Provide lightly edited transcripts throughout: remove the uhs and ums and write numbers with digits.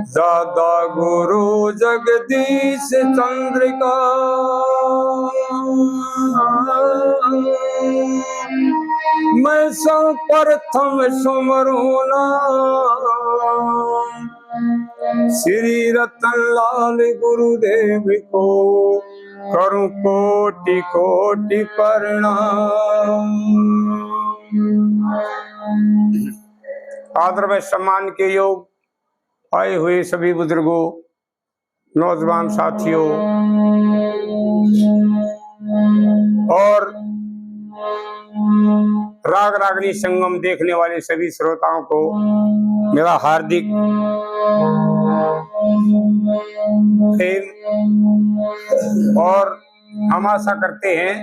दादा गुरु जगदीश चंद्रिका मैं सब प्रथम सुमरूना श्री रतन लाल गुरुदेव को करूं कोटि कोटि प्रणाम। आदर व सम्मान के योग आए हुए सभी बुजुर्गों, नौजवान साथियों और राग रागनी संगम देखने वाले सभी श्रोताओं को मेरा हार्दिक और हम आशा करते हैं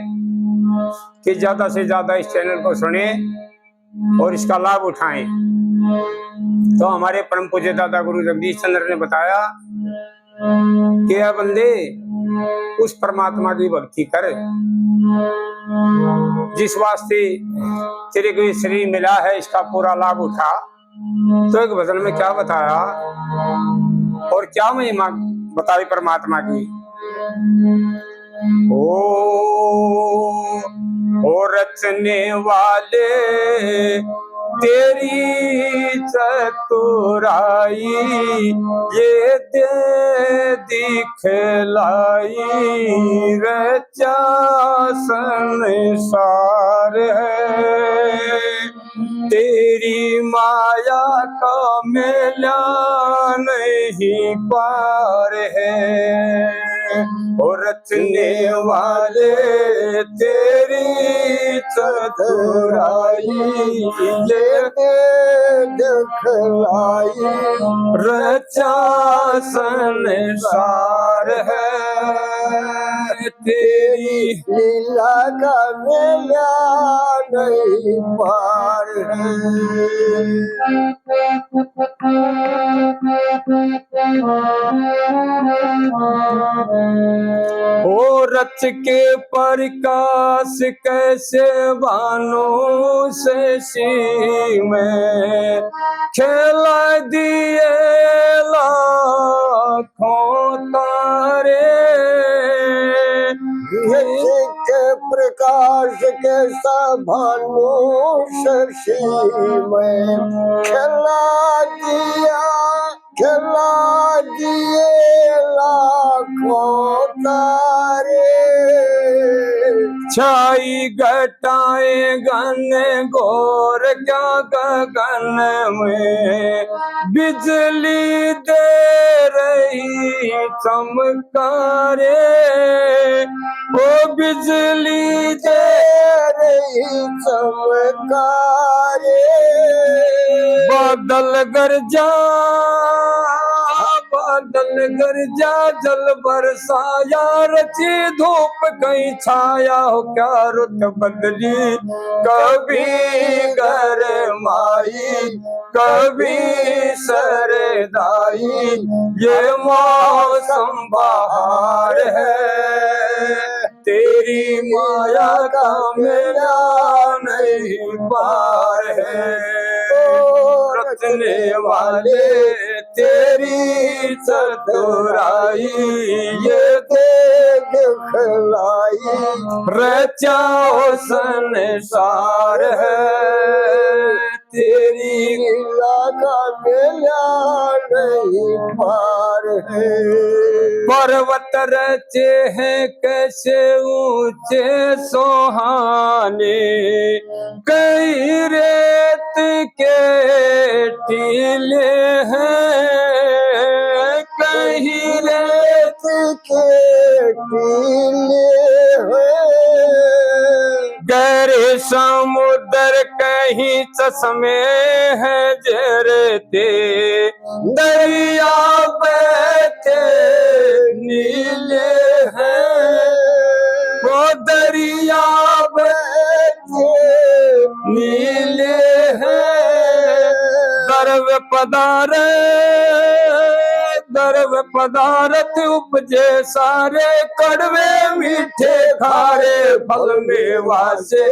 कि ज्यादा से ज्यादा इस चैनल को सुने और इसका लाभ उठाएं। तो हमारे परम पूज्य दादा गुरु जगदीश चंद्र ने बताया कि यह बंदे उस परमात्मा की भक्ति कर जिस वास्ते तेरे को शरीर मिला है, इसका पूरा लाभ उठा। तो एक भजन में क्या बताया और क्या महिमा बताई परमात्मा की। ओ रचने वाले तेरी चतुराई ये दे दिखलाई रचा संसार है, तेरी माया का मेला नहीं पार है। और रचने वाले तेरी चतुराई ये दिखलाई रचा संसार है, तेरी लीला का मेला नहीं पार ओ रच के प्रकाश कैसे बानों से सी में खेला दिए लाखों तारे, के प्रकाश के भानु शशि में खिला दिए लाखों तारे। छाई घटाए घन घोर क्या गगन में बिजली दे रही चमकारे, ओ बिजली दे रही चमकारे। बादल गरजा जल बरसाया रची धूप कहीं छाया हो क्या रुत बदली कभी गरमाई कभी सरदाई ये मौसम बहार है, तेरी माया का मेला नहीं पार है। रचने वाले तेरी चतुराई ये दिखलाई रचाओ संसार है, तेरी लीला का मेला नहीं पार है। पर्वत रचे हैं कैसे ऊंचे सोहाने, कई रेत के टीले हैं, कहीं रेत के टीले हैं। गहरे समुद्र कहीं चश्मे हैं जरते, दरिया बहते नीले हैं, वो दरिया बहते नीले हैं। द्रव्य पदार्थ उपजे सारे, कड़वे मीठे खारे फल मेवा से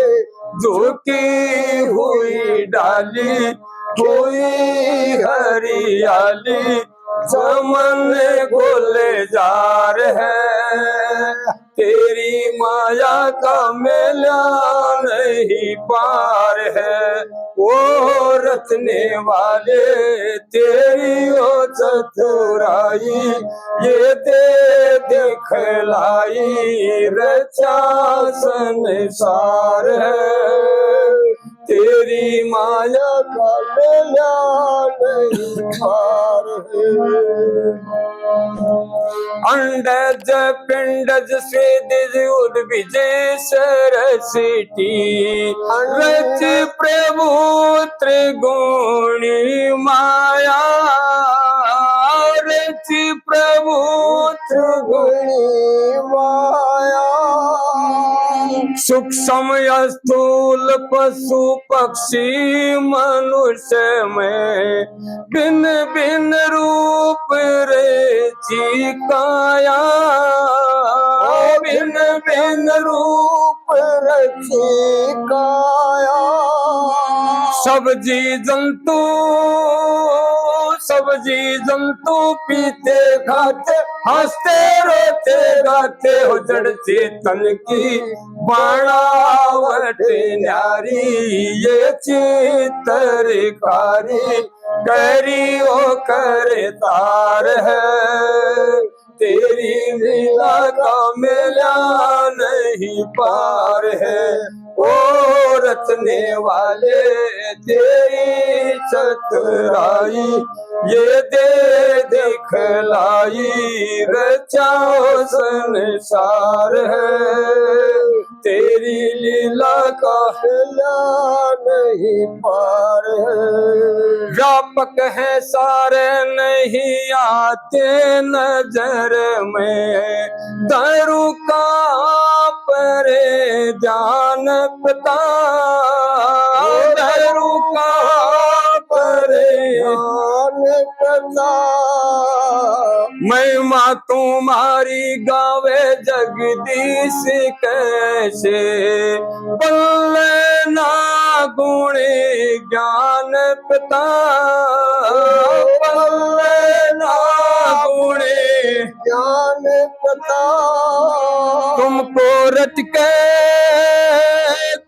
झुकी हुई डाली कोई हरियाली चमन गुलजार है, तेरी माया का मेला नहीं पार है। वो रचने वाले तेरी ओ चतुराई, ये दे दिखलाई रचा संसार है, तेरी माया का मेला नहीं पार है। अंडज पिंडज स्वेदज उद्भिज सरस्वती, रच प्रभु त्रिगुणी माया, रच प्रभु त्रिगुणी माया। सूक्ष्म स्थूल पशु पक्षी मनुष्य में, भिन्न भिन्न रूप रची काया, भिन्न भिन्न रूप रची काया। सब जी जंतु पीते खाते हंसते रोते गाते हो, जड़ चेतन की बनावट न्यारी, ये चित्रकारी करी ओ करतार है, तेरी लीला का मेला नहीं पार है। ओ रचने वाले तेरी चतुराई, ये दे दिखलाई रचाओ संसार है, तेरी लीला का मेला नहीं पार है। व्यापक है सारे नहीं आते नजर में, दारू का परे जान पता, दारू का परे जान पता। महिमा तुम्हारी गावे जगदीश कैसे, पल्ले ना गुणे ज्ञान पिता, पल्ले ना गुणे ज्ञान पिता।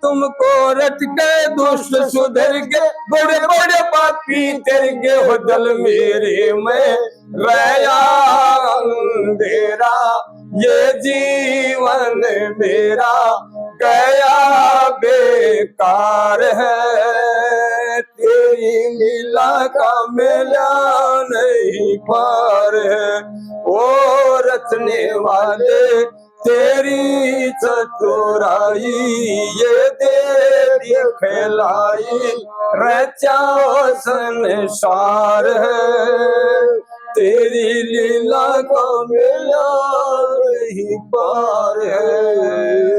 तुमको रट के दुष्ट सुधर गए, बड़े बड़े पापी तेरे गे हो दल मेरे में रया अंधेरा, ये जीवन मेरा गया बेकार है, तेरी लीला का मेला नहीं पार है। ओ रचने वाले तेरी चतुराई, ये दे दिखलाई रचाओ संसार है, तेरी लीला का मेला नहीं पार है।